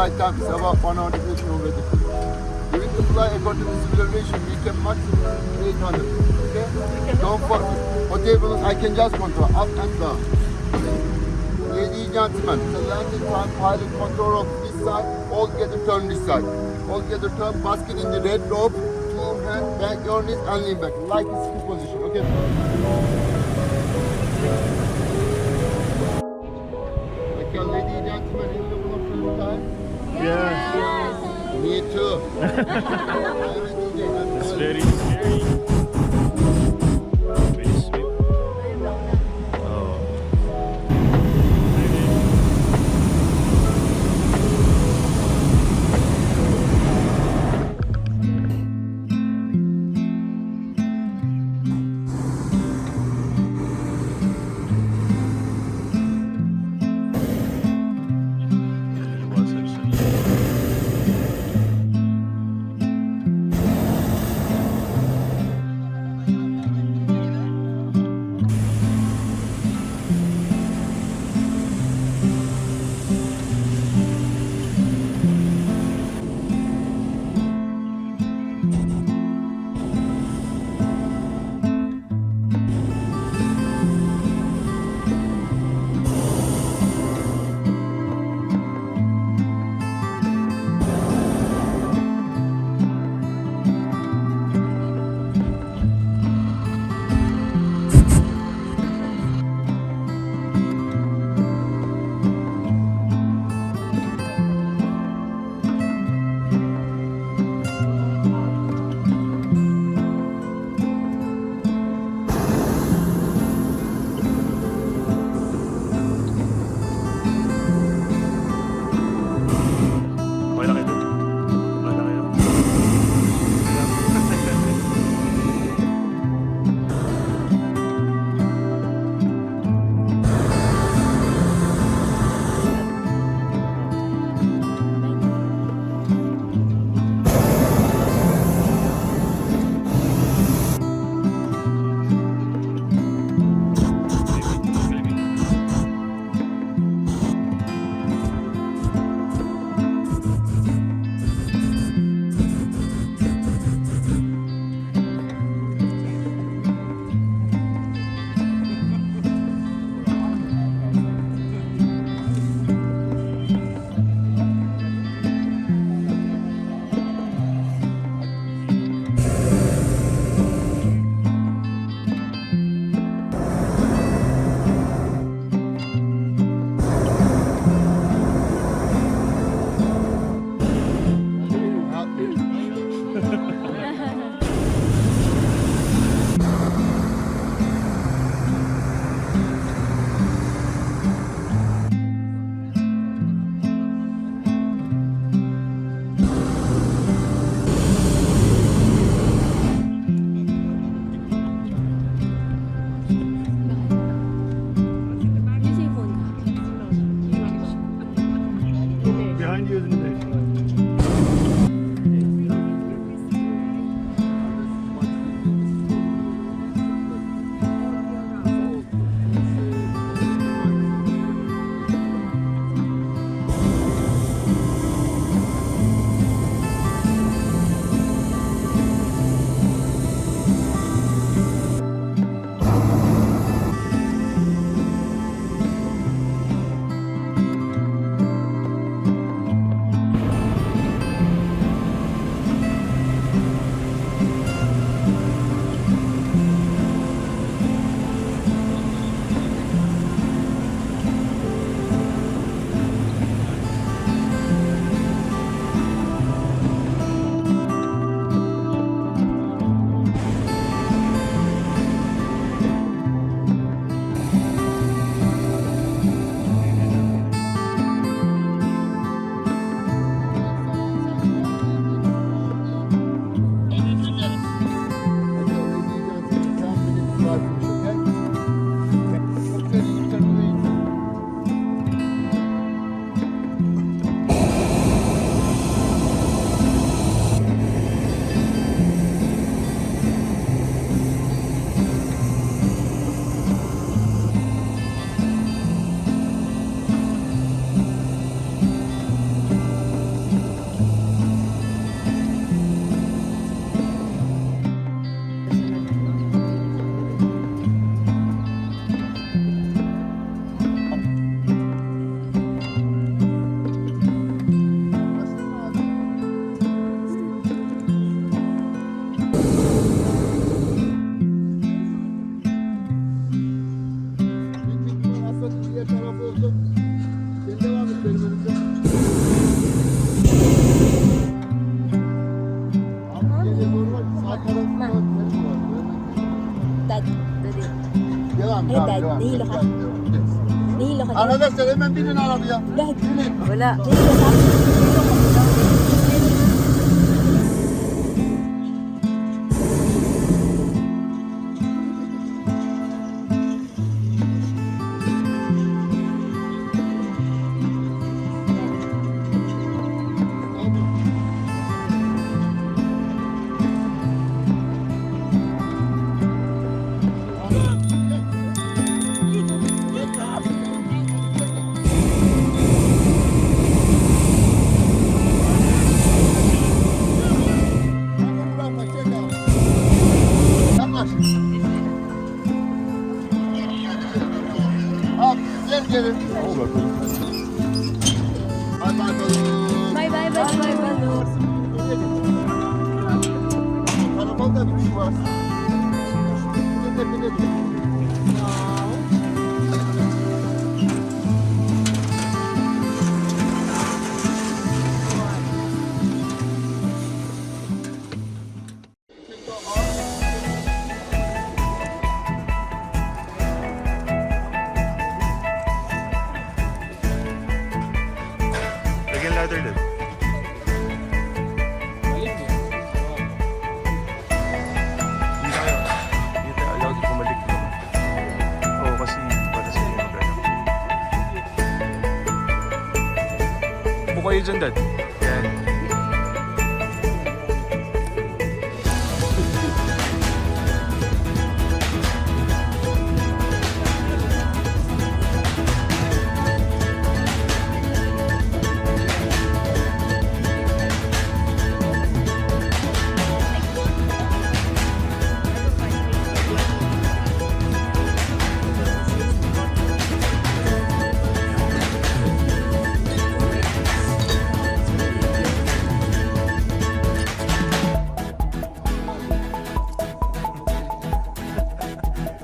flight time is about 1 hour deviation already. During the flight, according to the reservation, we can maximum 800. Okay? Don't forget. Hotel bonus, I can just control up and down. Ladies and gentlemen, the landing time, pilot control of this side, all together turn this side. All together turn, basket in the red rope, two hand, back your knees and lean back. Like a ski position, okay? Okay, ladies and gentlemen, you look for the first time? Yes. Me too. It's very scary. Very sweet. Oh. Behind you is innovation. Tamam, Dad, devam. nahilo ka? Yes. Nahilo ka? Arkadaşlar hemen binin arabaya. Dad, Binin. Wala. nahilo ka? Bırakma, çek abi. Yaklaş. Abi gel gelin. Bay bay balon. Bye bye bye bye bye. Karakolda bir kuş var. Bizim de binelim. Lagyan ladder din. Hindi tayo. Hindi tayo allowed pumalik naman. Oo, kasi para sa iyo magano. Upo kayo dyan, Dad. Yan.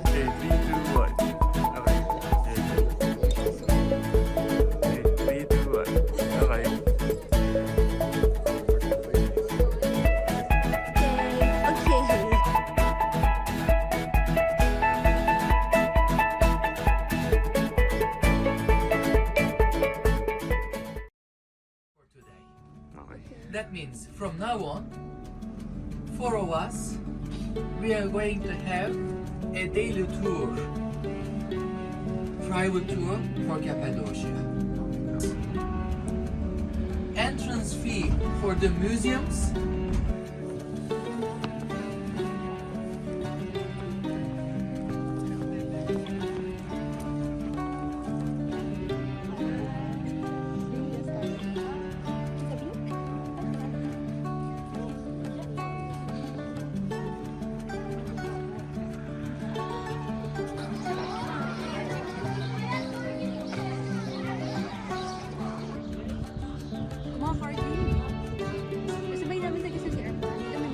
Okay, 3, 2, 1. Okay. Okay, 3, 2, 1. Okay. Okay. for today. Okay. That means from now on, four of us, we are going to have a daily tour, private tour for Cappadocia. Entrance fee for the museums. Mga party. Sabay namin sa kasi si Erpa. Hindi kami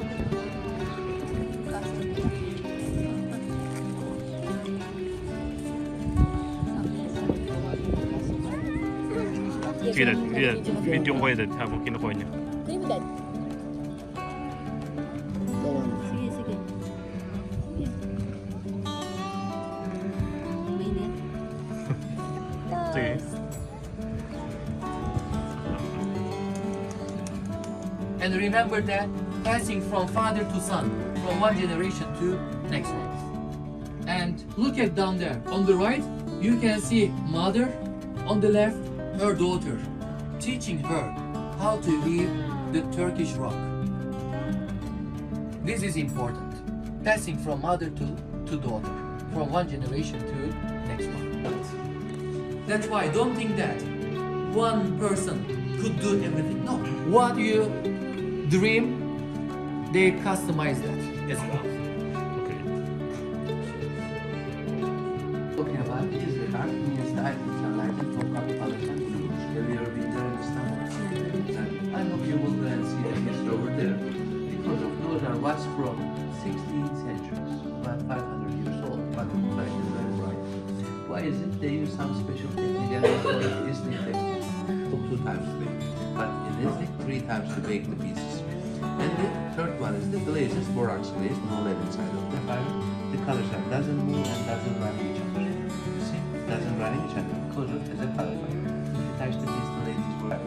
Sige, Dad. Sige, Dad. Video ko kayo, Dad. Habang kinukuha niya. Kaya mo, Dad? Tamam. Sige, sige. Mainit. Sige. And remember that passing from father to son, from one generation to next one. And look at down there. On the right, you can see mother. On the left, her daughter, teaching her how to weave the Turkish rock. This is important. Passing from mother to daughter, from one generation to next one. That's why don't think that one person could do everything. No. What you dream, they customize that as well. Okay. Talking about is the art means the items are lighted from Cappadocia Tour. Earlier we turned Istanbul. And I hope you will go and see the history over there. Because of those are what's from 16th century, about 500 years old. But like is very bright. Why is it? They use some special technique and they call it Disney technique. Took 2 times to bake. But in Disney, 3 times to bake the pieces. And the third one is the glazes, borax glaze, no lead inside of the fire. The colors are doesn't move and doesn't run in each other. You see, doesn't run in each other. Closure is a color fire. Attach the piece, the ladies were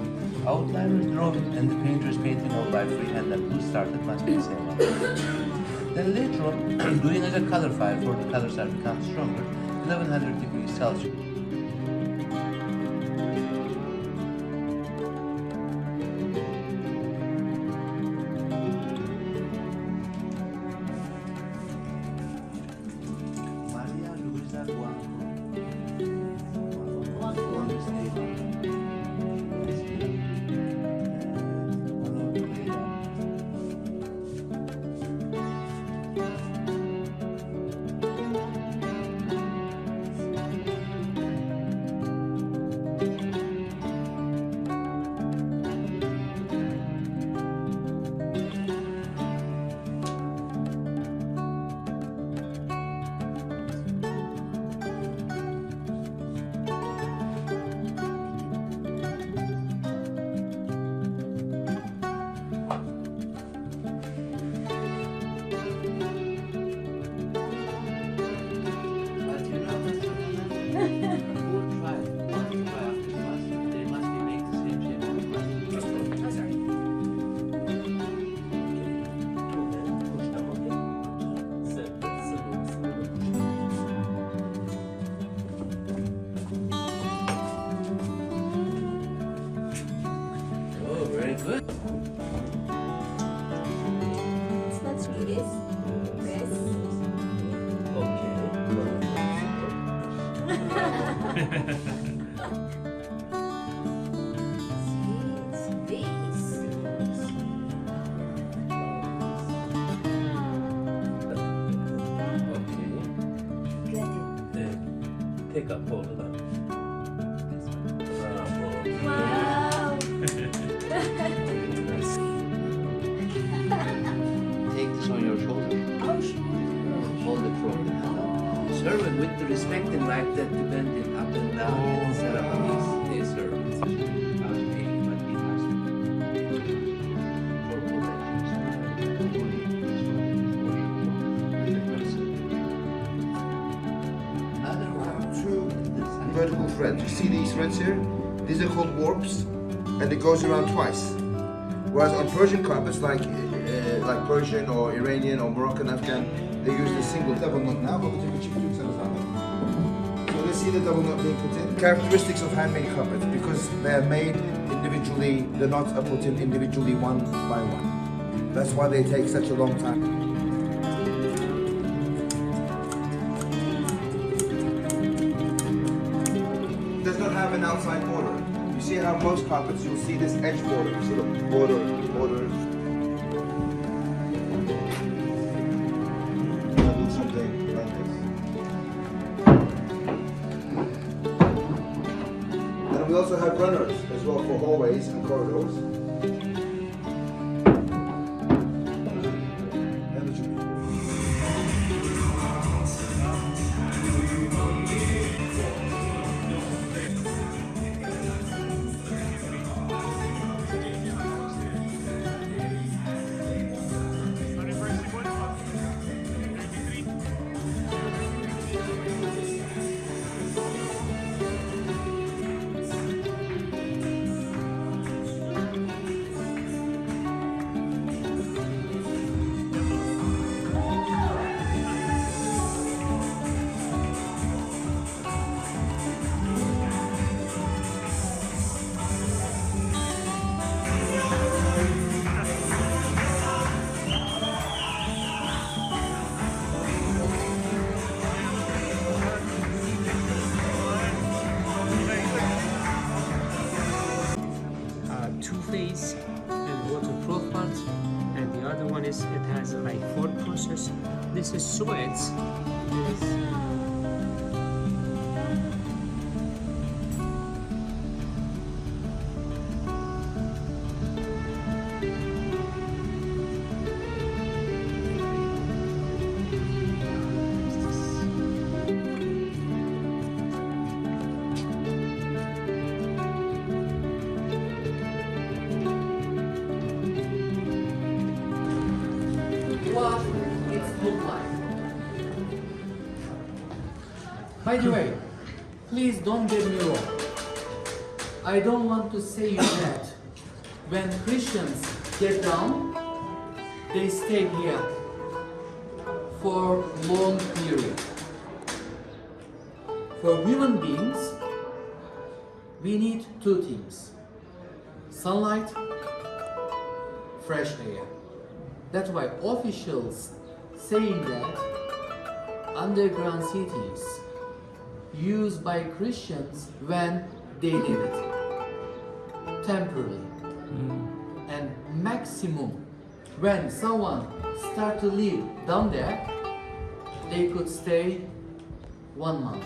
outliners drawing and the painters painting all by freehand and who started must be the same one. Then later on, doing as a color fire for the colors are become stronger, 1100 degrees Celsius. Maria Luisa Guanco. Good. It's not sweet, it's press. Take up hold of that. Wow! Take this on your shoulder. Oh, sure. Hold it from the hand up. Serve it with the respect and like that depending up and down in the ceremonies they serve. Another one. Two vertical threads. You see these threads here? These are called warps, and it goes around twice. Whereas on Persian carpets, like Persian or Iranian or Moroccan, Afghan, they use the single double knot now. So let's see the double knot being put in. Characteristics of handmade carpets, because they are made individually, the knots are put in individually one by one. That's why they take such a long time. Does not have an outside border. You see how most carpets, you'll see this edge border. You see the border. I'll do something like this. And we also have runners as well for hallways and corridors. Two-phase and waterproof part, and the other one is it has like 4 process. This is sweats. By the way, please don't get me wrong. I don't want to say that when Christians get down, they stay here for long period. For human beings, we need two things: sunlight, fresh air. That's why officials saying that underground cities used by Christians when they need it, temporarily, and maximum when someone start to live down there, they could stay 1 month.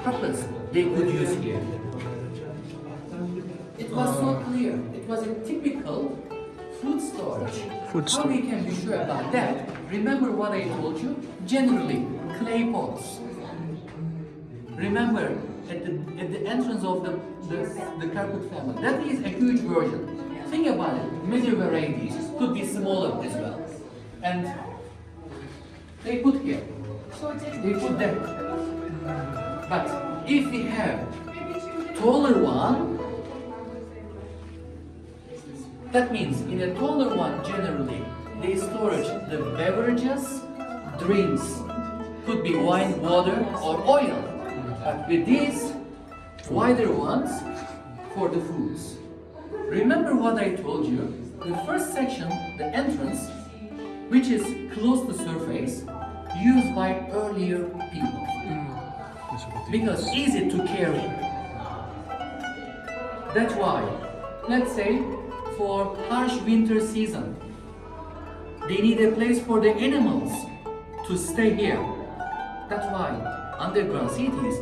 Purpose they could use here. It was so clear. It was a typical food storage. How we can be sure about that? Remember what I told you? Generally, clay pots. Remember, at the entrance of the carpet family, that is a huge version. Think about it. Many varieties could be smaller as well, and they put here. They put there. But if we have taller one, that means in a taller one generally they storage the beverages, drinks, could be wine, water or oil. But with these wider ones for the foods. Remember what I told you? The first section, the entrance, which is close to surface, used by earlier people. Because easy to carry. That's why, let's say, for harsh winter season, they need a place for the animals to stay here. That's why underground cities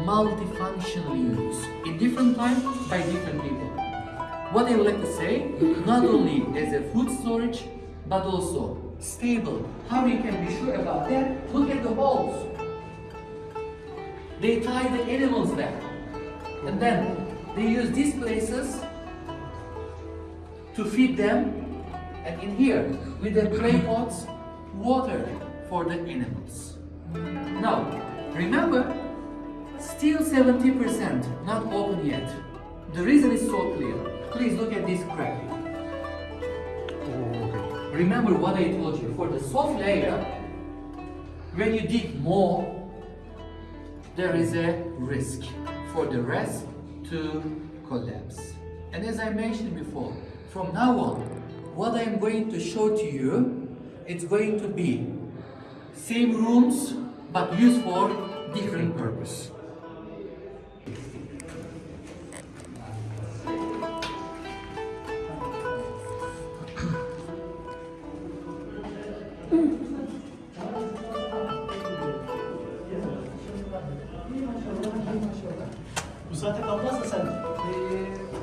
multifunctionally used in different times by different people. What I would like to say, not only as a food storage, but also stable. How we can be sure about that? Look at the holes. They tie the animals there, and then they use these places to feed them, and in here, with the clay pots, water for the animals. Now, remember, still 70% not open yet. The reason is so clear. Please look at this crack. Remember what I told you, for the soft layer, when you dig more, there is a risk for the rest to collapse. And as I mentioned before, from now on, what I'm going to show to you, it's going to be same rooms, but used for different purpose. Bu saate kalmazsa sen.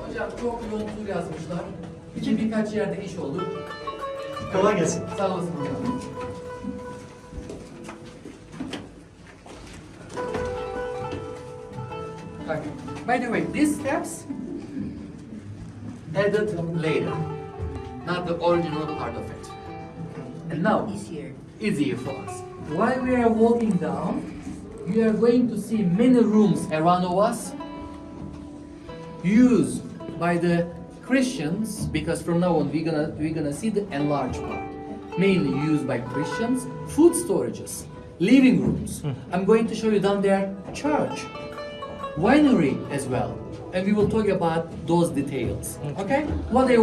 Hocam çok yoğun tur yazmışlar. Birkaç yerde iş oldu. Kolay gelsin. Sağ olasın hocam. Okay. By the way, these steps added later, not the original part of it. And now, easier for us. While we are walking down, you are going to see many rooms around of us used by the Christians, because from now on we're gonna see the enlarged part, mainly used by Christians. Food storages, living rooms. I'm going to show you down there church, winery as well, and we will talk about those details. Okay? What they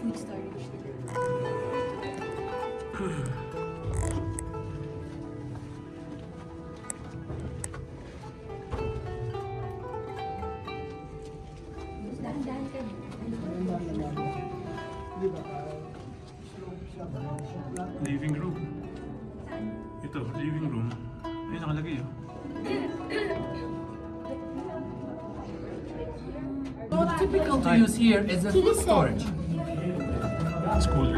Food storage. Dahan-dahan ka. Ito, living room. Ayun, nakalagay oh. Not typical to use here as a food storage. It's cooler.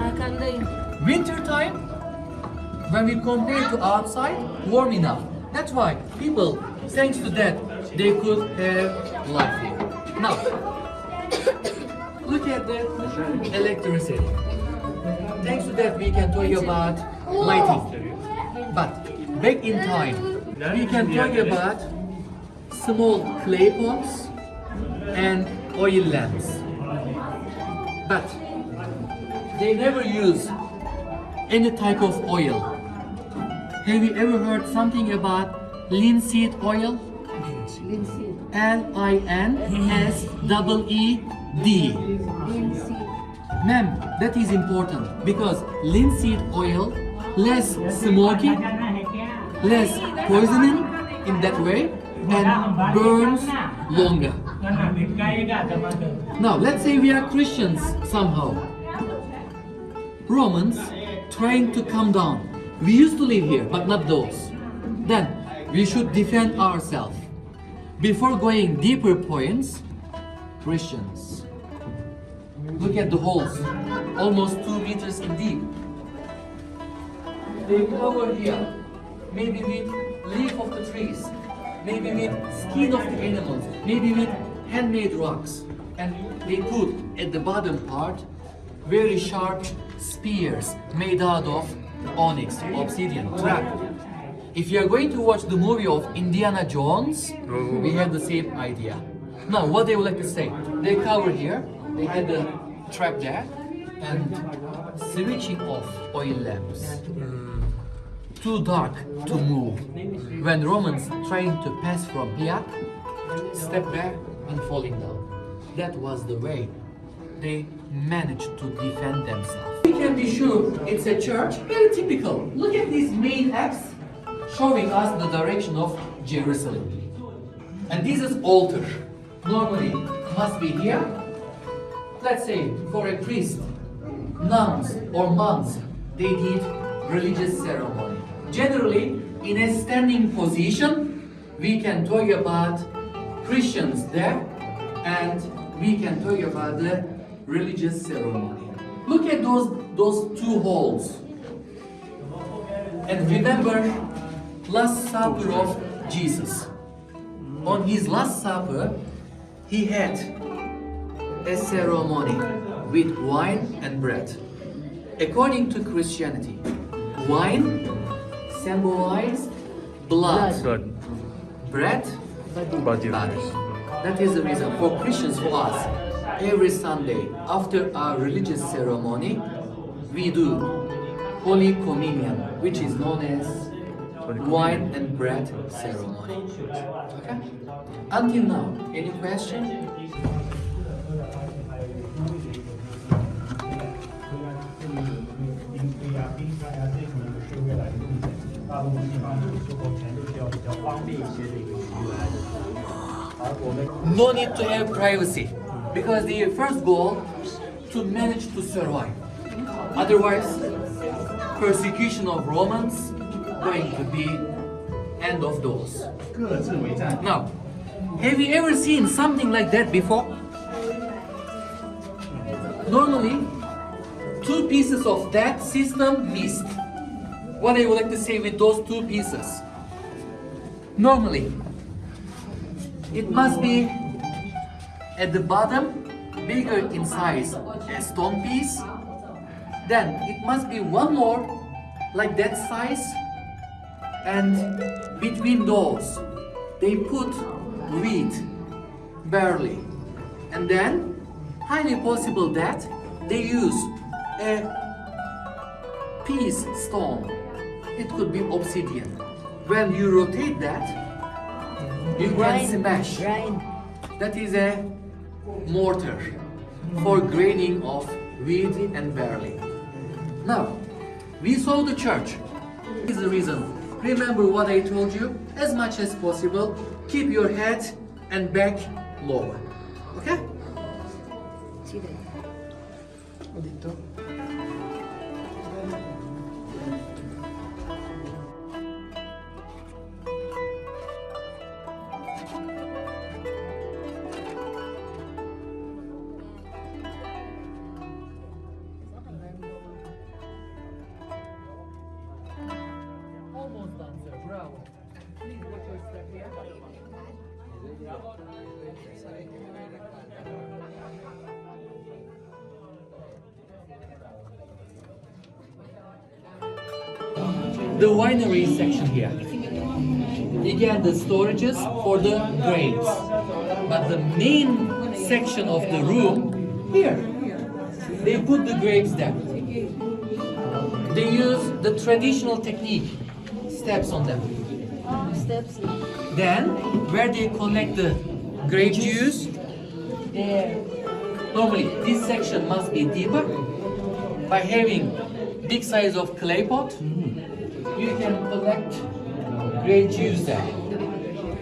Winter time, when we compare to outside, warm enough. That's why people, thanks to that, they could have life here. Now, look at the electricity. Thanks to that, we can talk about lighting. But back in time, we can talk about small clay pots and oil lamps. But they never use any type of oil. Have you ever heard something about linseed oil? Linseed. Ma'am, that is important because linseed oil less smoky, less poisoning in that way, and burns longer. Now, let's say we are Christians somehow. Romans trying to come down. We used to live here, but not those. Then, we should defend ourselves. Before going deeper points, Christians. Look at the holes, almost 2 meters in deep. They cover here, maybe with leaf of the trees, maybe with skin of the animals, maybe with handmade rocks. And they put at the bottom part very sharp spears made out of onyx, obsidian, trap. If you are going to watch the movie of Indiana Jones, we have the same idea. Now, what they would like to say, they cover here, they had the trap there, and switching off oil lamps. Too dark to move. When Romans trying to pass from here, step back and falling down. That was the way they managed to defend themselves. We can be sure it's a church, very typical. Look at this main X showing us the direction of Jerusalem. And this is altar. Normally must be here. Let's say for a priest, nuns or monks, they did religious ceremony. Generally, in a standing position, we can talk about Christians there, and we can talk about the religious ceremony. Look at those 2 holes. And remember Last Supper of Jesus. On his Last Supper, he had a ceremony with wine and bread. According to Christianity, wine symbolizes blood. Bread, Body of body. Christ. That is the reason for Christians, for us, every Sunday after our religious ceremony, we do Holy Communion, which is known as wine and bread ceremony. Okay? Until now, any question? No need to have privacy, because the first goal to manage to survive. Otherwise, persecution of Romans going to be end of those. Now, have you ever seen something like that before? Normally, 2 pieces of that system missed. What I would like to say with those 2 pieces? Normally, it must be at the bottom, bigger in size, a stone piece. Then it must be one more like that size, and between those they put wheat, barley, and then highly possible that they use a piece stone. It could be obsidian. When you rotate that, you can smash. That is a mortar for graining of wheat and barley. Now, we saw the church. This is the reason. Remember what I told you? As much as possible, keep your head and back lower. Okay? The winery section here. Again, the storages for the grapes. But the main section of the room here. They put the grapes there. They use the traditional technique, steps on them. Steps. Then, where they collect the grape juice, there. Normally, this section must be deeper. By having big size of clay pot, you can collect grape juice there.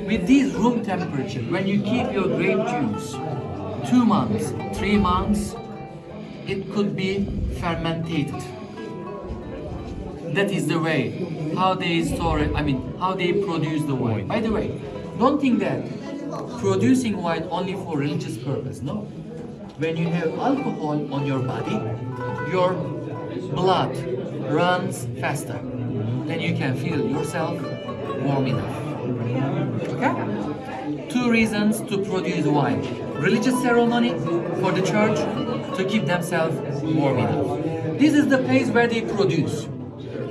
With this room temperature, when you keep your grape juice 2 months, 3 months, it could be fermented. That is the way how they store it, how they produce the wine. By the way, don't think that producing wine only for religious purpose. No. When you have alcohol on your body, your blood runs faster. Then you can feel yourself warm enough. Okay? 2 reasons to produce wine. Religious ceremony for the church to keep themselves warm enough. This is the place where they produce.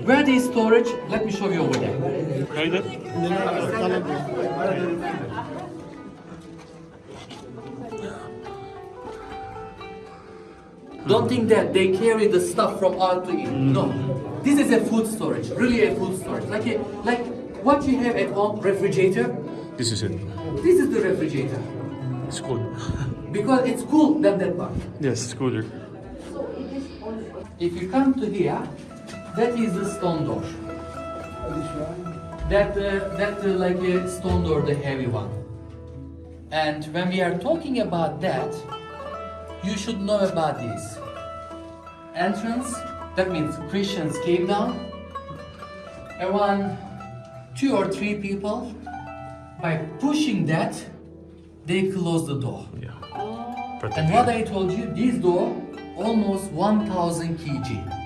Where they storage, let me show you over there. Kaydı. Don't think that they carry the stuff from out to in. No. This is a food storage, really a food storage. Like what you have at home, refrigerator. This is it. This is the refrigerator. It's cool. Because it's cool than that part. Yes, it's cooler. If you come to here, that is the stone door. That like a stone door, the heavy one. And when we are talking about that, you should know about this. Entrance, that means Christians came down. Around 2 or 3 people, by pushing that, they closed the door. Yeah. And what I told you, this door, almost 1,000 kg.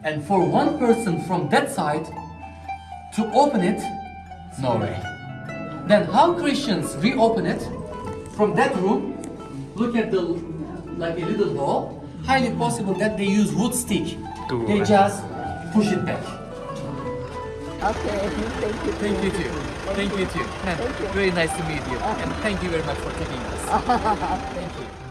And for one person from that side to open it, no way. Then how Christians reopen it from that room? Look at the like a little hole. Highly possible that they use wood stick. They just push it back. Okay, thank you. Thank you too. Thank you too. And very nice to meet you. And thank you very much for taking us. Thank you.